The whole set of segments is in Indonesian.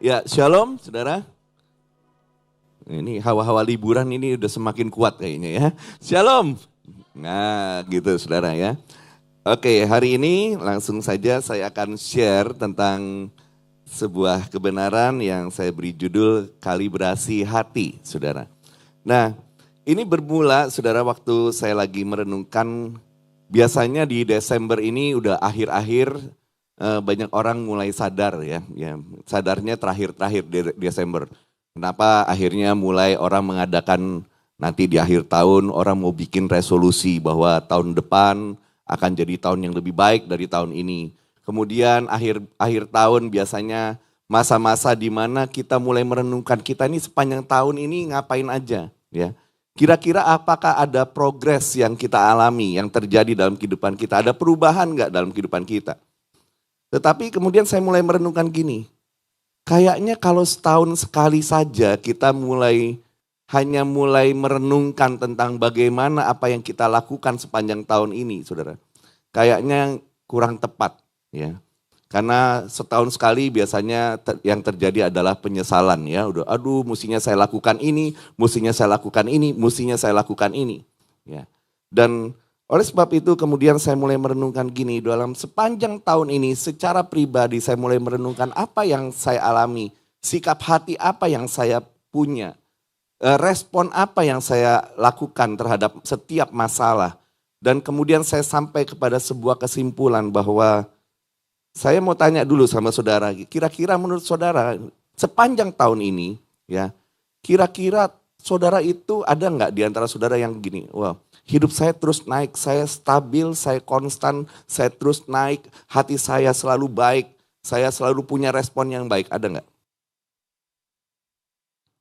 Ya, shalom saudara. Ini hawa-hawa liburan ini udah semakin kuat kayaknya ya. Shalom. Nah gitu saudara ya. Oke, hari ini langsung saja saya akan share tentang sebuah kebenaran yang saya beri judul kalibrasi hati saudara. Nah ini bermula saudara waktu saya lagi merenungkan, biasanya di Desember ini udah akhir-akhir, banyak orang mulai sadar ya, sadarnya terakhir-terakhir di Desember. Kenapa akhirnya mulai orang mengadakan nanti di akhir tahun orang mau bikin resolusi bahwa tahun depan akan jadi tahun yang lebih baik dari tahun ini. Kemudian akhir tahun biasanya masa-masa di mana kita mulai merenungkan kita ini sepanjang tahun ini ngapain aja ya. Kira-kira apakah ada progres yang kita alami, yang terjadi dalam kehidupan kita, ada perubahan enggak dalam kehidupan kita. Tetapi kemudian saya mulai merenungkan gini, kayaknya kalau setahun sekali saja kita hanya mulai merenungkan tentang bagaimana apa yang kita lakukan sepanjang tahun ini, saudara. Kayaknya kurang tepat, ya. Karena setahun sekali biasanya yang terjadi adalah penyesalan, ya. Udah, aduh, mestinya saya lakukan ini, mestinya saya lakukan ini, mestinya saya lakukan ini, ya. Dan oleh sebab itu kemudian saya mulai merenungkan gini, dalam sepanjang tahun ini secara pribadi saya mulai merenungkan apa yang saya alami, sikap hati apa yang saya punya, respon apa yang saya lakukan terhadap setiap masalah. Dan kemudian saya sampai kepada sebuah kesimpulan bahwa saya mau tanya dulu sama saudara, kira-kira menurut saudara sepanjang tahun ini ya, kira-kira saudara itu ada nggak di antara saudara yang gini, wah hidup saya terus naik, saya stabil, saya konstan, saya terus naik, hati saya selalu baik, saya selalu punya respon yang baik, ada nggak?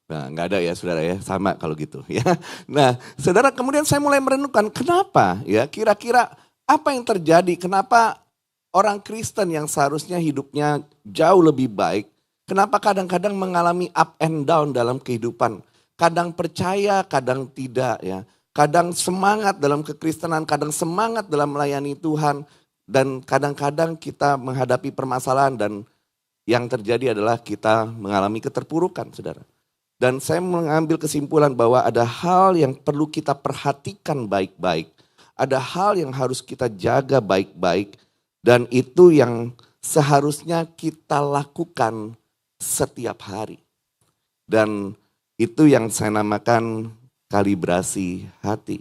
Nah nggak ada ya saudara ya, sama kalau gitu ya. Nah saudara kemudian saya mulai merenungkan kenapa ya, kira-kira apa yang terjadi, kenapa orang Kristen yang seharusnya hidupnya jauh lebih baik, kenapa kadang-kadang mengalami up and down dalam kehidupan. Kadang percaya, kadang tidak ya. Kadang semangat dalam kekristenan, kadang semangat dalam melayani Tuhan. Dan kadang-kadang kita menghadapi permasalahan dan yang terjadi adalah kita mengalami keterpurukan saudara. Dan saya mengambil kesimpulan bahwa ada hal yang perlu kita perhatikan baik-baik. Ada hal yang harus kita jaga baik-baik. Dan itu yang seharusnya kita lakukan setiap hari. Dan itu yang saya namakan kalibrasi hati.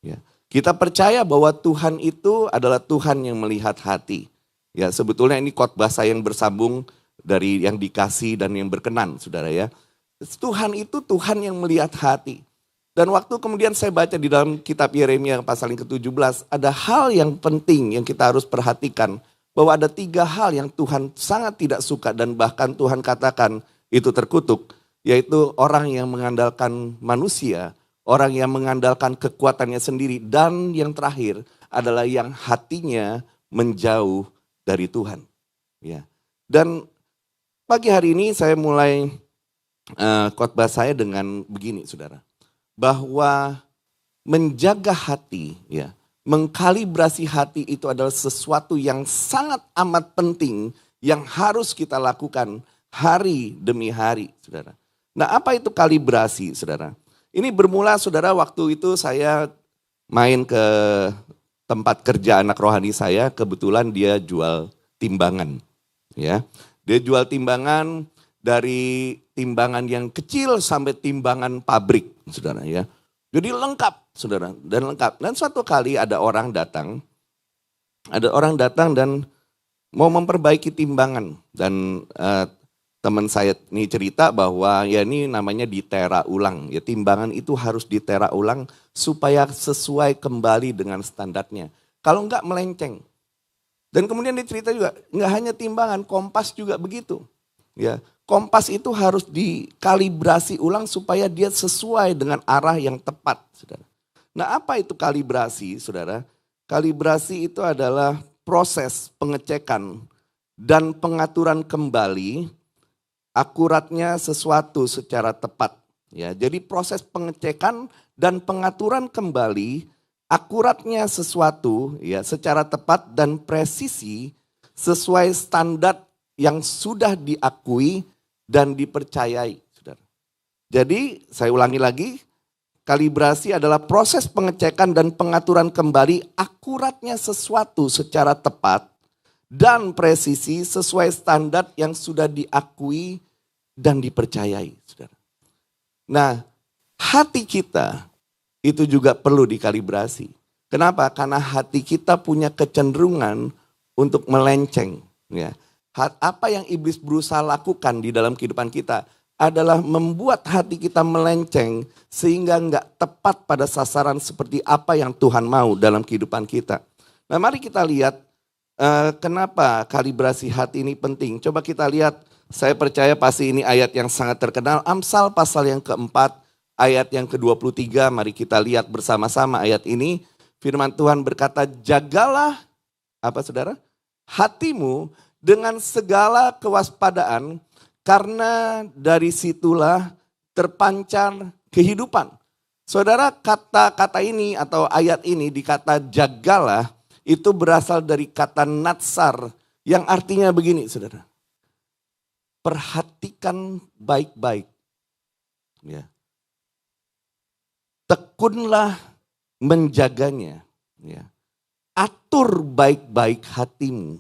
Ya. Kita percaya bahwa Tuhan itu adalah Tuhan yang melihat hati. Ya, sebetulnya ini khotbah saya yang bersambung dari yang dikasih dan yang berkenan, saudara ya. Tuhan itu Tuhan yang melihat hati. Dan waktu kemudian saya baca di dalam kitab Yeremia pasal yang ke-17, ada hal yang penting yang kita harus perhatikan. Bahwa ada 3 hal yang Tuhan sangat tidak suka dan bahkan Tuhan katakan itu terkutuk. Yaitu orang yang mengandalkan manusia, orang yang mengandalkan kekuatannya sendiri. Dan yang terakhir adalah yang hatinya menjauh dari Tuhan. Ya. Dan pagi hari ini saya mulai khotbah saya dengan begini saudara. Bahwa menjaga hati, ya, mengkalibrasi hati itu adalah sesuatu yang sangat amat penting yang harus kita lakukan hari demi hari, saudara. Nah, apa itu kalibrasi, saudara? Ini bermula, saudara, waktu itu saya main ke tempat kerja anak rohani saya, kebetulan dia jual timbangan, ya. Dia jual timbangan dari timbangan yang kecil sampai timbangan pabrik, saudara ya. Jadi lengkap, saudara, dan lengkap. Dan suatu kali ada orang datang dan mau memperbaiki timbangan. Dan teman saya ini cerita bahwa ya ini namanya ditera ulang. Ya timbangan itu harus ditera ulang supaya sesuai kembali dengan standarnya. Kalau enggak melenceng. Dan kemudian dia cerita juga, enggak hanya timbangan, kompas juga begitu. Ya, kompas itu harus dikalibrasi ulang supaya dia sesuai dengan arah yang tepat, saudara. Nah, apa itu kalibrasi, saudara? Kalibrasi itu adalah proses pengecekan dan pengaturan kembali akuratnya sesuatu secara tepat. Ya, jadi proses pengecekan dan pengaturan kembali akuratnya sesuatu ya secara tepat dan presisi sesuai standar yang sudah diakui dan dipercayai, saudara. Jadi saya ulangi lagi, kalibrasi adalah proses pengecekan dan pengaturan kembali akuratnya sesuatu secara tepat dan presisi sesuai standar yang sudah diakui dan dipercayai, saudara. Nah, hati kita itu juga perlu dikalibrasi. Kenapa? Karena hati kita punya kecenderungan untuk melenceng. Ya. Apa yang iblis berusaha lakukan di dalam kehidupan kita adalah membuat hati kita melenceng sehingga nggak tepat pada sasaran seperti apa yang Tuhan mau dalam kehidupan kita. Nah, mari kita lihat kenapa kalibrasi hati ini penting. Coba kita lihat, saya percaya pasti ini ayat yang sangat terkenal. Amsal pasal yang keempat, ayat yang ke-23. Mari kita lihat bersama-sama ayat ini. Firman Tuhan berkata, jagalah, apa saudara? Hatimu dengan segala kewaspadaan, karena dari situlah terpancar kehidupan. Saudara, kata-kata ini atau ayat ini dikata jagalah, itu berasal dari kata natsar yang artinya begini, saudara. Perhatikan baik-baik. Ya. Tekunlah menjaganya. Ya. Atur baik-baik hatimu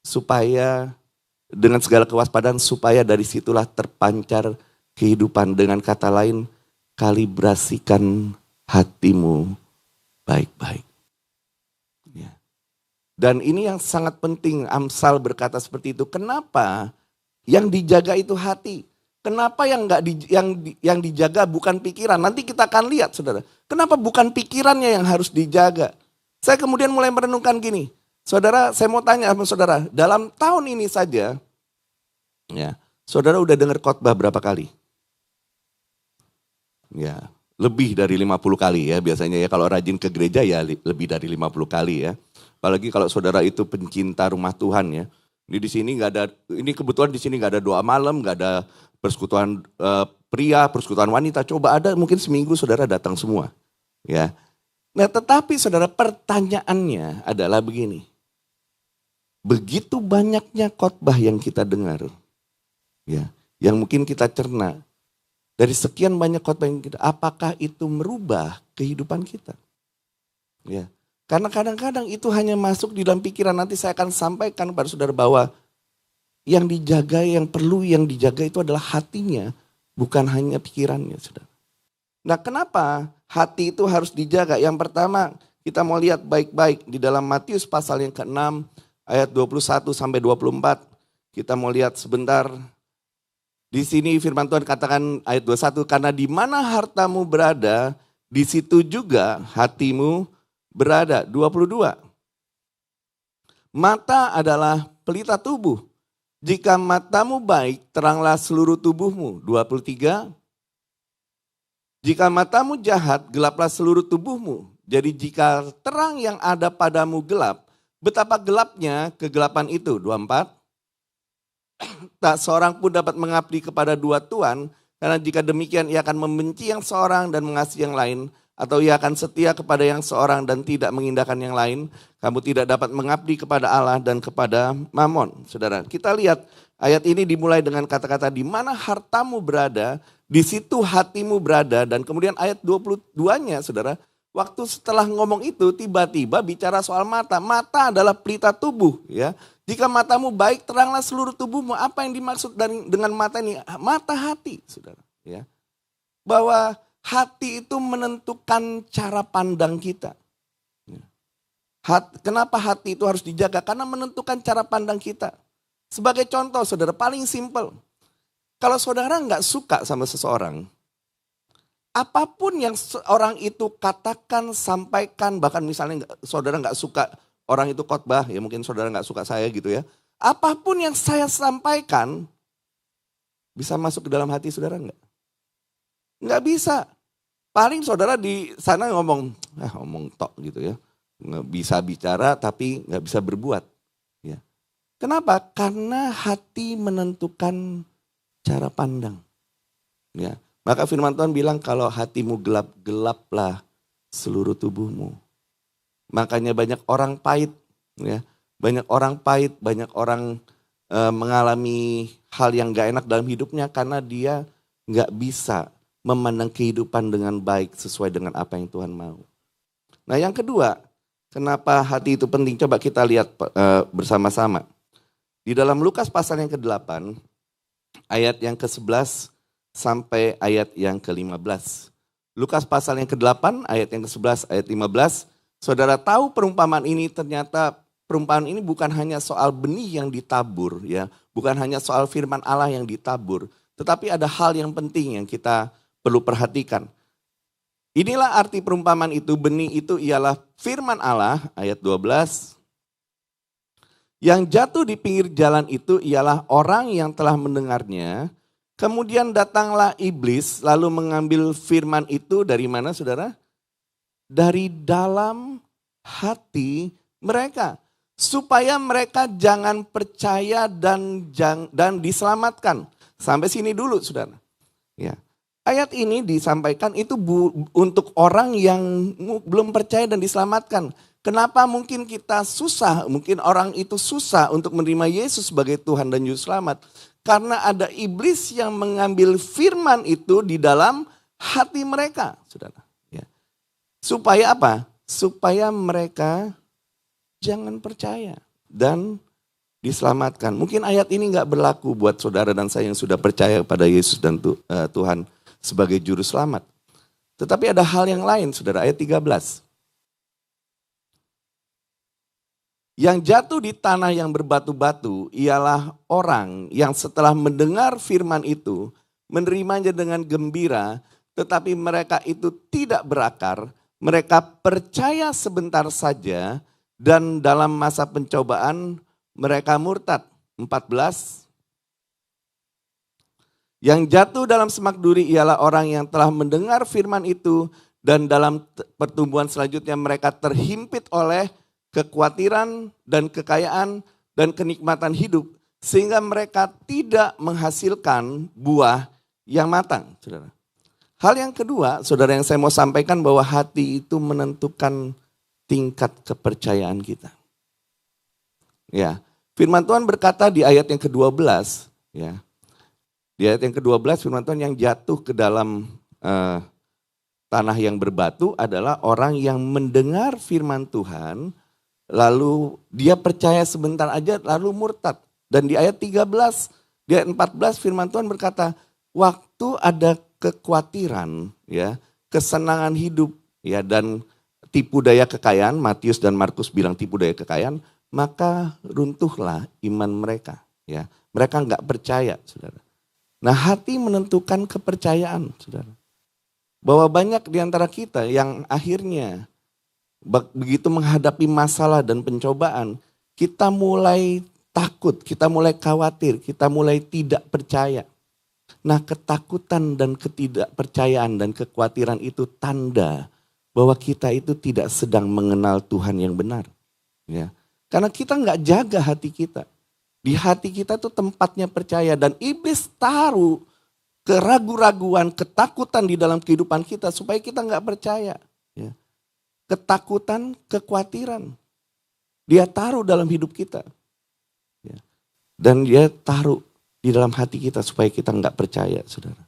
supaya dengan segala kewaspadaan supaya dari situlah terpancar kehidupan. Dengan kata lain, kalibrasikan hatimu baik-baik. Ya. Dan ini yang sangat penting, Amsal berkata seperti itu. Kenapa yang dijaga itu hati? Kenapa yang dijaga bukan pikiran? Nanti kita akan lihat, saudara. Kenapa bukan pikirannya yang harus dijaga? Saya kemudian mulai merenungkan gini. Saudara, saya mau tanya sama saudara. Dalam tahun ini saja, ya, saudara udah dengar khotbah berapa kali? Ya, lebih dari 50 kali ya biasanya ya. Kalau rajin ke gereja ya lebih dari 50 kali ya. Apalagi kalau saudara itu pencinta rumah Tuhan ya. Ini di sini nggak ada, ini kebetulan di sini nggak ada doa malam, nggak ada persekutuan pria, persekutuan wanita. Coba ada mungkin seminggu saudara datang semua. Ya. Nah, tetapi saudara, pertanyaannya adalah begini. Begitu banyaknya khotbah yang kita dengar. Ya, yang mungkin kita cerna. Dari sekian banyak khotbah yang kita, apakah itu merubah kehidupan kita? Ya. Karena kadang-kadang itu hanya masuk di dalam pikiran. Nanti saya akan sampaikan kepada saudara bahwa yang dijaga, yang perlu yang dijaga itu adalah hatinya, bukan hanya pikirannya, saudara. Nah, kenapa hati itu harus dijaga? Yang pertama, kita mau lihat baik-baik di dalam Matius pasal yang ke-6 ayat 21 sampai 24. Kita mau lihat sebentar. Di sini firman Tuhan katakan ayat 21, karena di mana hartamu berada, di situ juga hatimu berada. 22. Mata adalah pelita tubuh. Jika matamu baik, teranglah seluruh tubuhmu. 23. Jika matamu jahat, gelaplah seluruh tubuhmu. Jadi jika terang yang ada padamu gelap, betapa gelapnya kegelapan itu. 24. Tak seorang pun dapat mengabdi kepada dua tuan, karena jika demikian ia akan membenci yang seorang dan mengasihi yang lain, atau ia akan setia kepada yang seorang dan tidak mengindahkan yang lain. Kamu tidak dapat mengabdi kepada Allah dan kepada Mamon. Saudara, kita lihat ayat ini dimulai dengan kata-kata di mana hartamu berada, di situ hatimu berada. Dan kemudian ayat 22-nya saudara, waktu setelah ngomong itu tiba-tiba bicara soal mata. Mata adalah pelita tubuh ya. Jika matamu baik, teranglah seluruh tubuhmu. Apa yang dimaksud dengan mata ini? Mata hati, saudara. Ya. Bahwa hati itu menentukan cara pandang kita. Kenapa hati itu harus dijaga? Karena menentukan cara pandang kita. Sebagai contoh, saudara, paling simpel. Kalau saudara nggak suka sama seseorang, apapun yang orang itu katakan, sampaikan, bahkan misalnya saudara nggak suka orang itu khotbah, ya mungkin saudara nggak suka saya gitu ya. Apapun yang saya sampaikan, bisa masuk ke dalam hati saudara nggak? Nggak bisa. Paling saudara di sana ngomong tok gitu ya. Nggak bisa bicara tapi nggak bisa berbuat. Ya. Kenapa? Karena hati menentukan cara pandang. Ya. Maka firman Tuhan bilang kalau hatimu gelap, gelaplah seluruh tubuhmu. Makanya banyak orang pahit, ya, banyak orang mengalami hal yang gak enak dalam hidupnya karena dia gak bisa memandang kehidupan dengan baik sesuai dengan apa yang Tuhan mau. Nah yang kedua, kenapa hati itu penting? Coba kita lihat bersama-sama. Di dalam Lukas pasal yang ke-8, ayat yang ke-11 sampai ayat yang ke-15. Lukas pasal yang ke-8, ayat yang ke-11, ayat 15. Saudara tahu perumpamaan ini, ternyata perumpamaan ini bukan hanya soal benih yang ditabur, ya, bukan hanya soal firman Allah yang ditabur, tetapi ada hal yang penting yang kita perlu perhatikan. Inilah arti perumpamaan itu, benih itu ialah firman Allah, ayat 12. Yang jatuh di pinggir jalan itu ialah orang yang telah mendengarnya, kemudian datanglah iblis lalu mengambil firman itu dari mana saudara? Dari dalam hati mereka. Supaya mereka jangan percaya dan diselamatkan. Sampai sini dulu saudara. Ya. Ayat ini disampaikan itu untuk orang yang belum percaya dan diselamatkan. Kenapa mungkin kita susah, mungkin orang itu susah untuk menerima Yesus sebagai Tuhan dan Juru Selamat. Karena ada iblis yang mengambil firman itu di dalam hati mereka. Saudara. Ya. Supaya apa? Supaya mereka jangan percaya dan diselamatkan. Mungkin ayat ini gak berlaku buat saudara dan saya yang sudah percaya kepada Yesus dan Tuhan sebagai Juru Selamat. Tetapi ada hal yang lain saudara, ayat 13. Yang jatuh di tanah yang berbatu-batu ialah orang yang setelah mendengar firman itu, menerimanya dengan gembira, tetapi mereka itu tidak berakar, mereka percaya sebentar saja, dan dalam masa pencobaan mereka murtad. 14. Yang jatuh dalam semak duri ialah orang yang telah mendengar firman itu, dan dalam pertumbuhan selanjutnya mereka terhimpit oleh kekhawatiran dan kekayaan dan kenikmatan hidup sehingga mereka tidak menghasilkan buah yang matang, saudara. Hal yang kedua, saudara, yang saya mau sampaikan bahwa hati itu menentukan tingkat kepercayaan kita. Ya, firman Tuhan berkata di ayat yang ke-12, ya. Di ayat yang ke-12 firman Tuhan yang jatuh ke dalam tanah yang berbatu adalah orang yang mendengar firman Tuhan lalu dia percaya sebentar aja lalu murtad. Dan di ayat 13, di ayat 14 firman Tuhan berkata, waktu ada kekhawatiran, ya, kesenangan hidup, ya, dan tipu daya kekayaan, Matius dan Markus bilang tipu daya kekayaan, maka runtuhlah iman mereka, ya. Mereka enggak percaya, saudara. Nah, hati menentukan kepercayaan, saudara. Bahwa banyak di antara kita yang akhirnya begitu menghadapi masalah dan pencobaan, kita mulai takut, kita mulai khawatir, kita mulai tidak percaya. Nah, ketakutan dan ketidakpercayaan dan kekhawatiran itu tanda bahwa kita itu tidak sedang mengenal Tuhan yang benar. Ya. Karena kita nggak jaga hati kita. Di hati kita tuh tempatnya percaya, dan iblis taruh keraguan-raguan, ketakutan di dalam kehidupan kita supaya kita nggak percaya. Ya. Ketakutan, kekhawatiran. Dia taruh dalam hidup kita. Ya. Dan dia taruh di dalam hati kita supaya kita nggak percaya, saudara.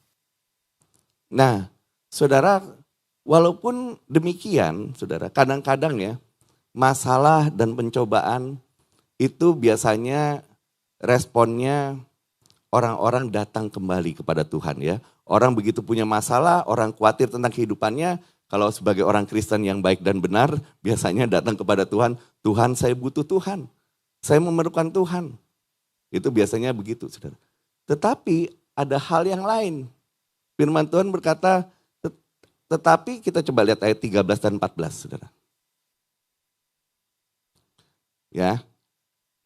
Nah, saudara, walaupun demikian, saudara, kadang-kadang ya, masalah dan pencobaan itu biasanya responnya orang-orang datang kembali kepada Tuhan, ya. Orang begitu punya masalah, orang khawatir tentang kehidupannya. Kalau sebagai orang Kristen yang baik dan benar, biasanya datang kepada Tuhan, Tuhan saya butuh Tuhan, saya memerlukan Tuhan. Itu biasanya begitu, saudara. Tetapi ada hal yang lain. Firman Tuhan berkata, tetapi kita coba lihat ayat 13 dan 14, saudara. Ya,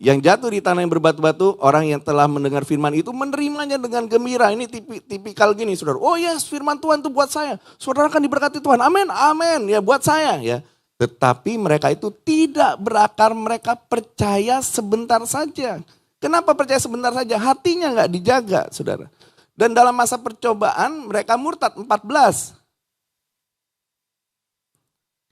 yang jatuh di tanah yang berbatu-batu, orang yang telah mendengar firman itu menerimanya dengan gembira. Ini tipikal gini, saudara. Oh yes, firman Tuhan itu buat saya. Saudara akan diberkati Tuhan. Amin, amin. Ya, buat saya. Ya. Tetapi mereka itu tidak berakar, mereka percaya sebentar saja. Kenapa percaya sebentar saja? Hatinya nggak dijaga, saudara. Dan dalam masa percobaan mereka murtad. 14.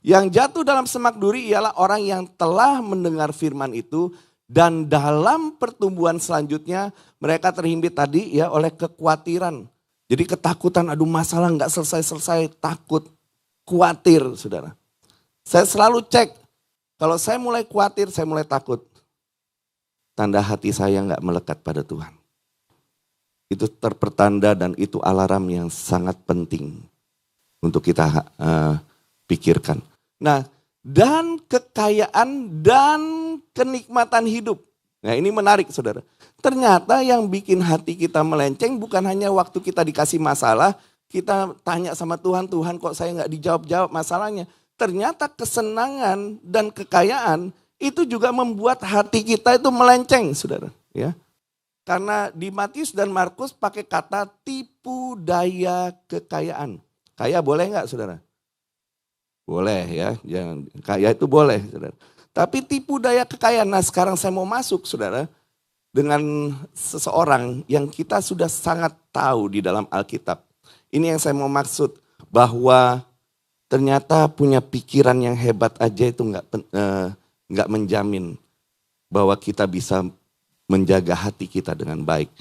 Yang jatuh dalam semak duri ialah orang yang telah mendengar firman itu Dan dalam pertumbuhan selanjutnya mereka terhimpit tadi ya oleh kekhawatiran. Jadi ketakutan, aduh masalah nggak selesai-selesai, takut, khawatir saudara. Saya selalu cek, kalau saya mulai khawatir, saya mulai takut. Tanda hati saya nggak melekat pada Tuhan. Itu terpertanda dan itu alarm yang sangat penting untuk kita pikirkan. Nah, dan kekayaan dan kenikmatan hidup. Nah ini menarik saudara. Ternyata yang bikin hati kita melenceng bukan hanya waktu kita dikasih masalah, kita tanya sama Tuhan, Tuhan kok saya nggak dijawab-jawab masalahnya. Ternyata kesenangan dan kekayaan itu juga membuat hati kita itu melenceng saudara. Ya. Karena di Matius dan Markus pakai kata tipu daya kekayaan. Kaya boleh nggak saudara? Boleh ya, jangan kaya itu boleh saudara. Tapi tipu daya kekayaan, nah sekarang saya mau masuk saudara dengan seseorang yang kita sudah sangat tahu di dalam Alkitab. Ini yang saya mau maksud, bahwa ternyata punya pikiran yang hebat aja itu nggak menjamin bahwa kita bisa menjaga hati kita dengan baik.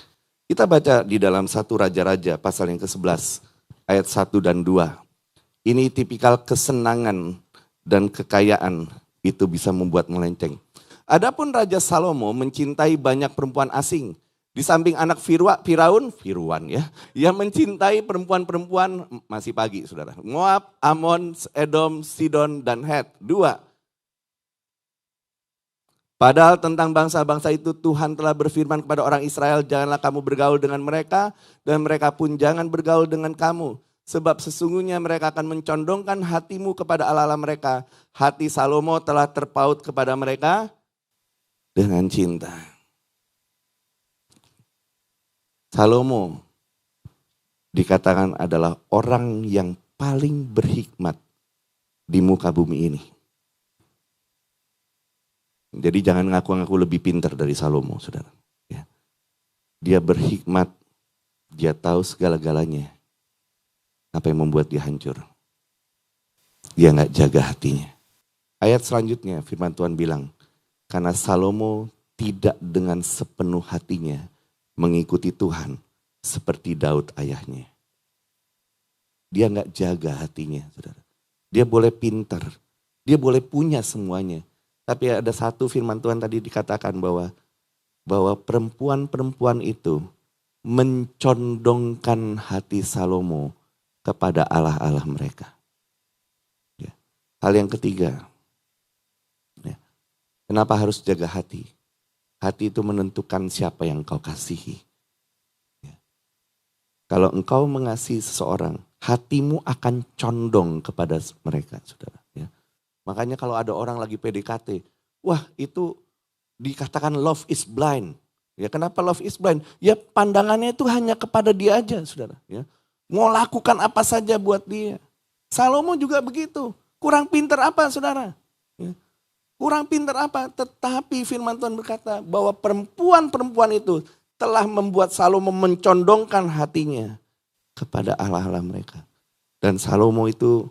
Kita baca di dalam 1 Raja-Raja pasal yang ke-11 ayat 1 dan 2. Ini tipikal kesenangan dan kekayaan itu bisa membuat melenceng. Adapun Raja Salomo mencintai banyak perempuan asing. Di samping anak Firaun ya, yang mencintai perempuan-perempuan masih pagi saudara. Moab, Amon, Edom, Sidon, dan Het. 2. Padahal tentang bangsa-bangsa itu Tuhan telah berfirman kepada orang Israel, janganlah kamu bergaul dengan mereka dan mereka pun jangan bergaul dengan kamu. Sebab sesungguhnya mereka akan mencondongkan hatimu kepada Allah-Allah mereka. Hati Salomo telah terpaut kepada mereka dengan cinta. Salomo dikatakan adalah orang yang paling berhikmat di muka bumi ini. Jadi jangan ngaku-ngaku lebih pintar dari Salomo, saudara. Ya. Dia berhikmat, dia tahu segala-galanya. Apa yang membuat dia hancur? Dia nggak jaga hatinya. Ayat selanjutnya firman Tuhan bilang, karena Salomo tidak dengan sepenuh hatinya mengikuti Tuhan seperti Daud ayahnya. Dia nggak jaga hatinya, saudara. Dia boleh pintar, dia boleh punya semuanya. Tapi ada satu firman Tuhan tadi dikatakan bahwa perempuan-perempuan itu mencondongkan hati Salomo kepada Allah-Allah mereka. Ya. Hal yang ketiga, ya. Kenapa harus jaga hati? Hati itu menentukan siapa yang kau kasihi. Ya. Kalau engkau mengasihi seseorang, hatimu akan condong kepada mereka, saudara. Ya. Makanya kalau ada orang lagi PDKT, wah itu dikatakan love is blind. Ya, kenapa love is blind? Ya pandangannya itu hanya kepada dia aja, saudara. Ya. Mau lakukan apa saja buat dia. Salomo juga begitu. Kurang pintar apa saudara? Ya. Kurang pintar apa? Tetapi firman Tuhan berkata bahwa perempuan-perempuan itu telah membuat Salomo mencondongkan hatinya kepada Allah-Allah mereka. Dan Salomo itu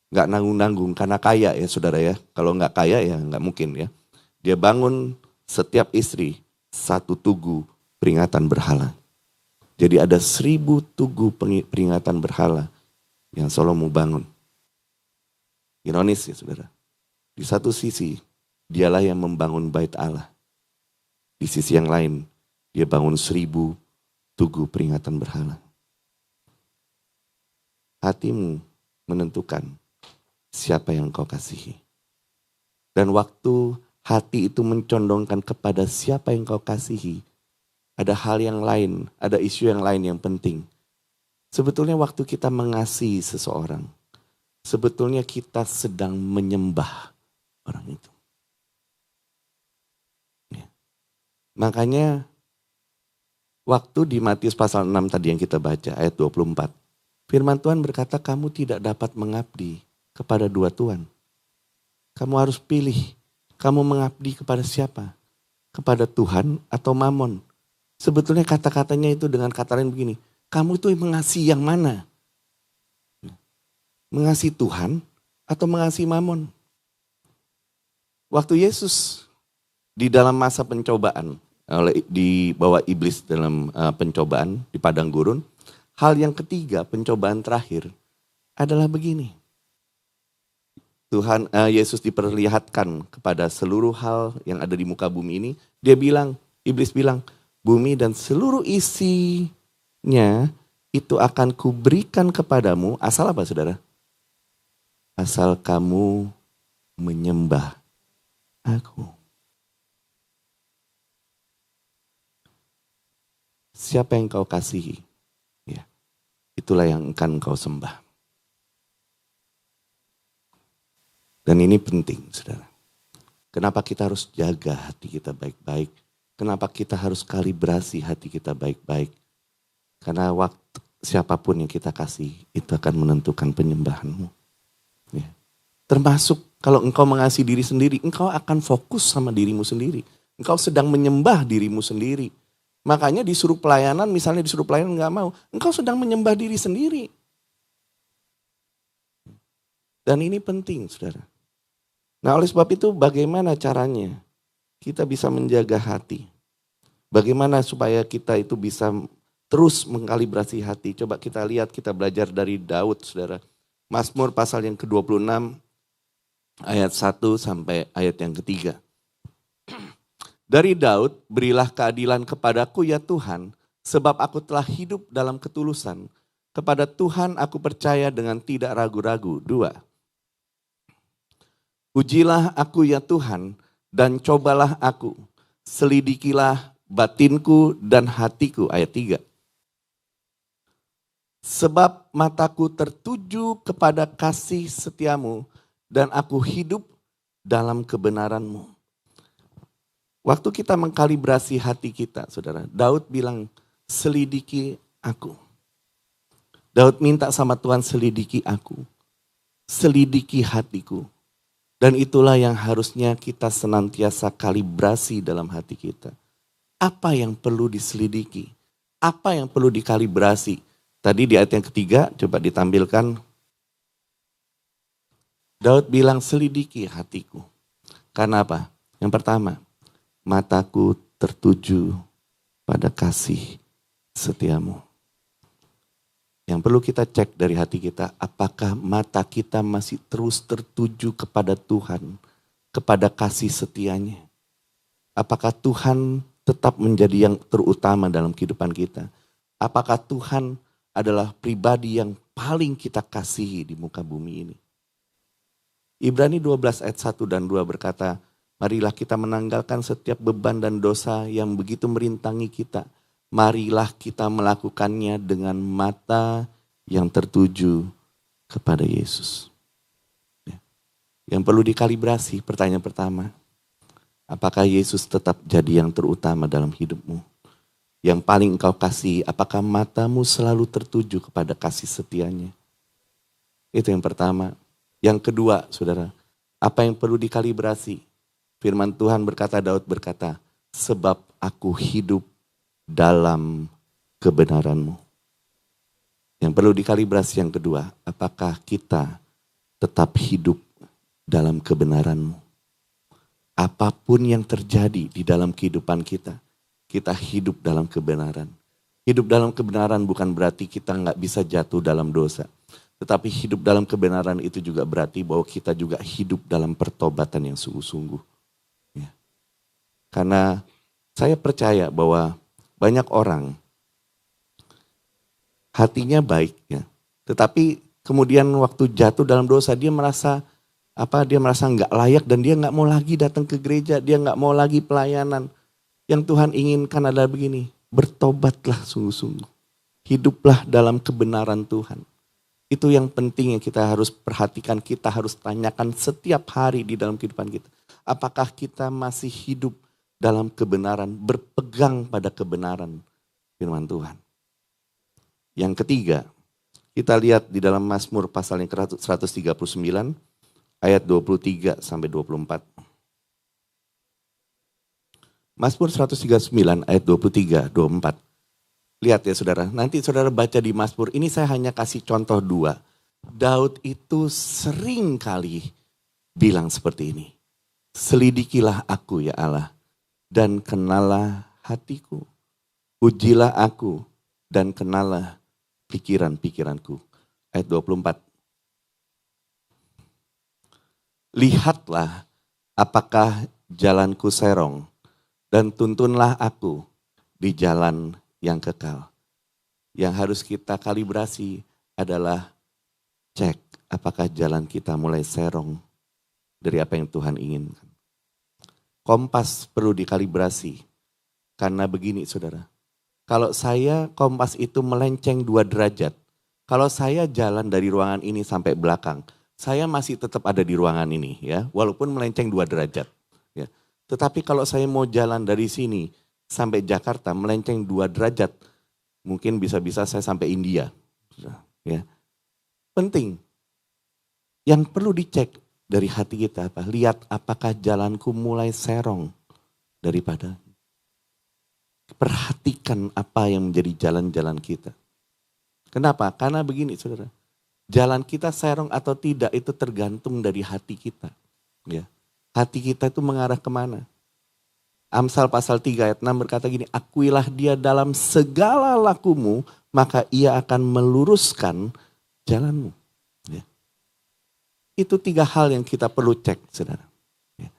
gak nanggung-nanggung karena kaya ya saudara ya. Kalau gak kaya ya gak mungkin ya. Dia bangun setiap istri satu tugu peringatan berhala. Jadi ada 1000 tugu peringatan berhala yang Salomo bangun. Ironis ya saudara. Di satu sisi dialah yang membangun bait Allah. Di sisi yang lain dia bangun 1000 tugu peringatan berhala. Hatimu menentukan siapa yang kau kasihi. Dan waktu hati itu mencondongkan kepada siapa yang kau kasihi, ada hal yang lain, ada isu yang lain yang penting. Sebetulnya waktu kita mengasihi seseorang, sebetulnya kita sedang menyembah orang itu. Ya. Makanya waktu di Matius pasal 6 tadi yang kita baca, ayat 24. Firman Tuhan berkata kamu tidak dapat mengabdi kepada dua tuan. Kamu harus pilih, kamu mengabdi kepada siapa? Kepada Tuhan atau Mamon? Sebetulnya kata-katanya itu dengan kata lain begini, kamu itu mengasihi yang mana? Mengasihi Tuhan atau mengasihi Mamon? Waktu Yesus di dalam masa pencobaan, dibawa iblis dalam pencobaan di padang gurun. Hal yang ketiga, pencobaan terakhir adalah begini. Yesus diperlihatkan kepada seluruh hal yang ada di muka bumi ini. Iblis bilang, bumi dan seluruh isinya itu akan kuberikan kepadamu. Asal apa saudara? Asal kamu menyembah aku. Siapa yang kau kasihi, ya, itulah yang akan kau sembah. Dan ini penting, saudara. Kenapa kita harus jaga hati kita baik-baik? Kenapa kita harus kalibrasi hati kita baik-baik? Karena waktu siapapun yang kita kasih, itu akan menentukan penyembahanmu. Ya. Termasuk kalau engkau mengasihi diri sendiri, engkau akan fokus sama dirimu sendiri. Engkau sedang menyembah dirimu sendiri. Makanya disuruh pelayanan, misalnya disuruh pelayanan gak mau, engkau sedang menyembah diri sendiri. Dan ini penting, saudara. Nah, oleh sebab itu bagaimana caranya kita bisa menjaga hati? Bagaimana supaya kita itu bisa terus mengkalibrasi hati? Coba kita lihat, kita belajar dari Daud, saudara. Mazmur pasal yang ke-26, ayat 1 sampai ayat yang ketiga. Dari Daud, berilah keadilan kepadaku ya Tuhan, sebab aku telah hidup dalam ketulusan. Kepada Tuhan aku percaya dengan tidak ragu-ragu. 2. Ujilah aku ya Tuhan dan cobalah aku. Selidikilah batinku dan hatiku. Ayat 3. Sebab mataku tertuju kepada kasih setiamu dan aku hidup dalam kebenaranmu. Waktu kita mengkalibrasi hati kita, saudara, Daud bilang, selidiki aku. Daud minta sama Tuhan, selidiki aku. Selidiki hatiku. Dan itulah yang harusnya kita senantiasa kalibrasi dalam hati kita. Apa yang perlu diselidiki? Apa yang perlu dikalibrasi? Tadi di ayat yang ketiga, coba ditampilkan. Daud bilang, selidiki hatiku. Karena apa? Yang pertama, mataku tertuju pada kasih setiamu. Yang perlu kita cek dari hati kita, apakah mata kita masih terus tertuju kepada Tuhan, kepada kasih setianya. Apakah Tuhan tetap menjadi yang terutama dalam kehidupan kita. Apakah Tuhan adalah pribadi yang paling kita kasihi di muka bumi ini. Ibrani 12 ayat 1 dan 2 berkata, marilah kita menanggalkan setiap beban dan dosa yang begitu merintangi kita. Marilah kita melakukannya dengan mata yang tertuju kepada Yesus. Yang perlu dikalibrasi, pertanyaan pertama. Apakah Yesus tetap jadi yang terutama dalam hidupmu? Yang paling engkau kasih, apakah matamu selalu tertuju kepada kasih setianya? Itu yang pertama. Yang kedua, saudara, apa yang perlu dikalibrasi? Firman Tuhan berkata, Daud berkata, sebab aku hidup dalam kebenaranmu. Yang perlu dikalibrasi yang kedua, apakah kita tetap hidup dalam kebenaranmu? Apapun yang terjadi di dalam kehidupan kita, kita hidup dalam kebenaran. Hidup dalam kebenaran bukan berarti kita nggak bisa jatuh dalam dosa. Tetapi hidup dalam kebenaran itu juga berarti bahwa kita juga hidup dalam pertobatan yang sungguh-sungguh. Ya. Karena saya percaya bahwa banyak orang hatinya baik, ya, tetapi kemudian waktu jatuh dalam dosa dia merasa nggak layak dan dia nggak mau lagi datang ke gereja, dia nggak mau lagi pelayanan. Yang Tuhan inginkan adalah begini, bertobatlah sungguh-sungguh, hiduplah dalam kebenaran Tuhan. Itu yang penting yang kita harus perhatikan, kita harus tanyakan setiap hari di dalam kehidupan kita. Apakah kita masih hidup dalam kebenaran, berpegang pada kebenaran firman Tuhan. Yang ketiga, kita lihat di dalam Mazmur pasal yang ke-139 ayat 23 sampai 24. Mazmur 139 ayat 23, 24. Lihat ya saudara, nanti saudara baca di Mazmur, ini saya hanya kasih contoh 2. Daud itu sering kali bilang seperti ini. Selidikilah aku ya Allah, dan kenalah hatiku. Ujilah aku dan kenalah pikiran-pikiranku. Ayat 24. Lihatlah apakah jalanku serong dan tuntunlah aku di jalan yang kekal. Yang harus kita kalibrasi adalah cek apakah jalan kita mulai serong dari apa yang Tuhan inginkan. Kompas perlu dikalibrasi karena begini saudara. Kalau saya kompas itu melenceng 2 derajat, kalau saya jalan dari ruangan ini sampai belakang, saya masih tetap ada di ruangan ini ya, walaupun melenceng 2 derajat. Ya. Tetapi kalau saya mau jalan dari sini sampai Jakarta melenceng 2 derajat, mungkin bisa-bisa saya sampai India. Ya. Penting, yang perlu dicek dari hati kita apa? Lihat apakah jalanku mulai serong daripada. Perhatikan apa yang menjadi jalan-jalan kita. Kenapa? Karena begini saudara. Jalan kita serong atau tidak itu tergantung dari hati kita. Ya. Hati kita itu mengarah kemana? Amsal pasal 3 ayat 6 berkata gini, akuilah dia dalam segala lakumu, maka ia akan meluruskan jalanmu. Ya. Itu 3 hal yang kita perlu cek saudara. Ya.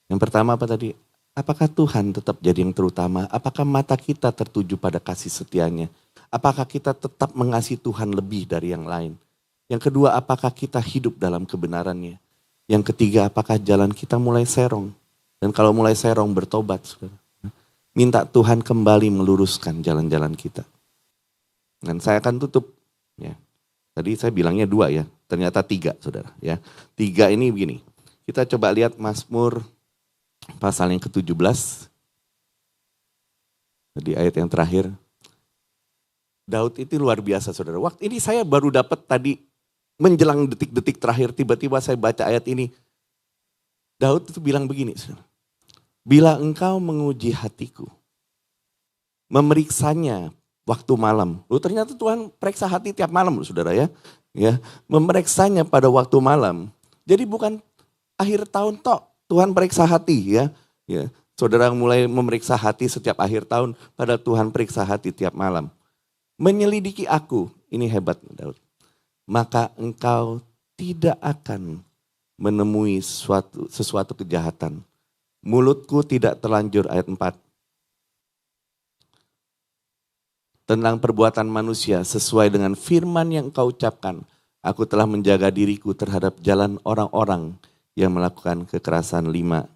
Yang pertama apa tadi? Apakah Tuhan tetap jadi yang terutama? Apakah mata kita tertuju pada kasih setianya? Apakah kita tetap mengasihi Tuhan lebih dari yang lain? Yang kedua, apakah kita hidup dalam kebenarannya? Yang ketiga, apakah jalan kita mulai serong? Dan kalau mulai serong, bertobat. Saudara. Minta Tuhan kembali meluruskan jalan-jalan kita. Dan saya akan tutup. Ya. Tadi saya bilangnya 2 ya, ternyata 3 saudara. Ya. 3 ini begini, kita coba lihat Mazmur pasal yang ke-17, di ayat yang terakhir. Daud itu luar biasa saudara. Waktu ini saya baru dapat tadi menjelang detik-detik terakhir tiba-tiba saya baca ayat ini. Daud itu bilang begini saudara. Bila engkau menguji hatiku, memeriksanya waktu malam. Ternyata Tuhan periksa hati tiap malam saudara ya. Ya, memeriksanya pada waktu malam. Jadi bukan akhir tahun tok. Tuhan periksa hati ya. Ya. Saudara mulai memeriksa hati setiap akhir tahun, padahal Tuhan periksa hati tiap malam. Menyelidiki aku, ini hebat Daud. Maka engkau tidak akan menemui sesuatu kejahatan. Mulutku tidak terlanjur, ayat 4. Tentang perbuatan manusia sesuai dengan firman yang engkau ucapkan. Aku telah menjaga diriku terhadap jalan orang-orang yang melakukan kekerasan. 5.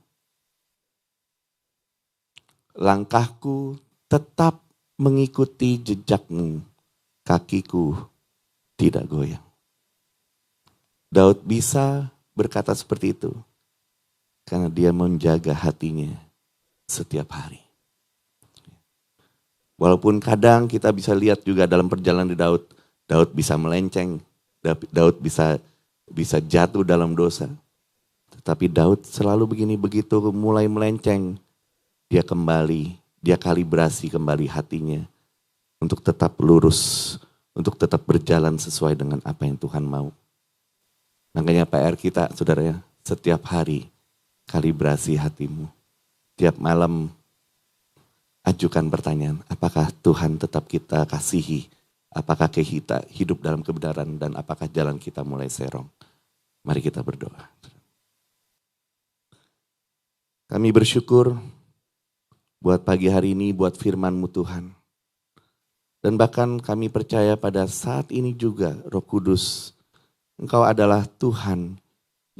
Langkahku tetap mengikuti jejakmu, kakiku tidak goyang. Daud bisa berkata seperti itu karena dia menjaga hatinya setiap hari. Walaupun kadang kita bisa lihat juga dalam perjalanan di Daud, Daud bisa melenceng, Daud bisa jatuh dalam dosa. Tapi Daud selalu begini, begitu mulai melenceng, dia kembali, dia kalibrasi kembali hatinya untuk tetap lurus, untuk tetap berjalan sesuai dengan apa yang Tuhan mau. Makanya PR kita, saudara ya, setiap hari kalibrasi hatimu. Tiap malam ajukan pertanyaan, apakah Tuhan tetap kita kasihi? Apakah kita hidup dalam kebenaran dan apakah jalan kita mulai serong? Mari kita berdoa. Kami bersyukur buat pagi hari ini, buat firman-Mu Tuhan. Dan bahkan kami percaya pada saat ini juga Roh Kudus, Engkau adalah Tuhan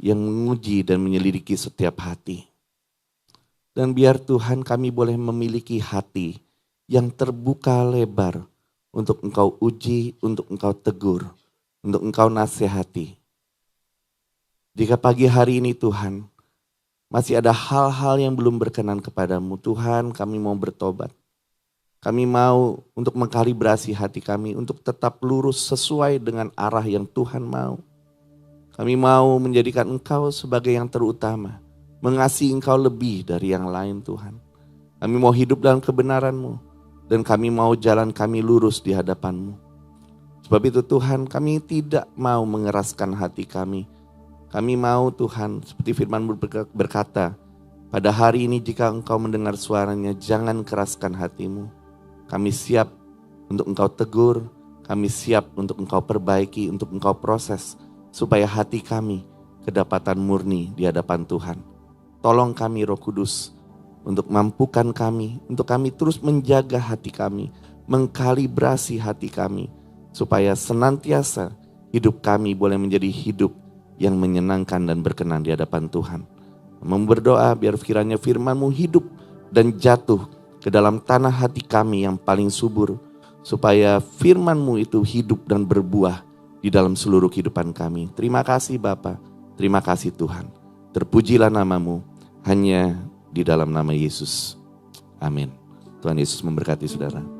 yang menguji dan menyelidiki setiap hati. Dan biar Tuhan kami boleh memiliki hati yang terbuka lebar untuk Engkau uji, untuk Engkau tegur, untuk Engkau nasihati. Jika pagi hari ini Tuhan, masih ada hal-hal yang belum berkenan kepadamu, Tuhan kami mau bertobat. Kami mau untuk mengkalibrasi hati kami, untuk tetap lurus sesuai dengan arah yang Tuhan mau. Kami mau menjadikan Engkau sebagai yang terutama, mengasihi Engkau lebih dari yang lain Tuhan. Kami mau hidup dalam kebenaran-Mu, dan kami mau jalan kami lurus di hadapan-Mu. Sebab itu Tuhan, kami tidak mau mengeraskan hati kami. Kami mau Tuhan, seperti firman-Mu berkata, Pada hari ini jika engkau mendengar suaranya, jangan keraskan hatimu. Kami siap untuk engkau tegur, kami siap untuk engkau perbaiki, untuk engkau proses, supaya hati kami kedapatan murni di hadapan Tuhan. Tolong kami Roh Kudus, untuk mampukan kami, untuk kami terus menjaga hati kami, mengkalibrasi hati kami, supaya senantiasa hidup kami boleh menjadi hidup yang menyenangkan dan berkenan di hadapan Tuhan. Berdoa biar kiranya firman-Mu hidup dan jatuh ke dalam tanah hati kami yang paling subur, supaya firman-Mu itu hidup dan berbuah di dalam seluruh kehidupan kami. Terima kasih Bapa, terima kasih Tuhan. Terpujilah nama-Mu hanya di dalam nama Yesus. Amin. Tuhan Yesus memberkati saudara.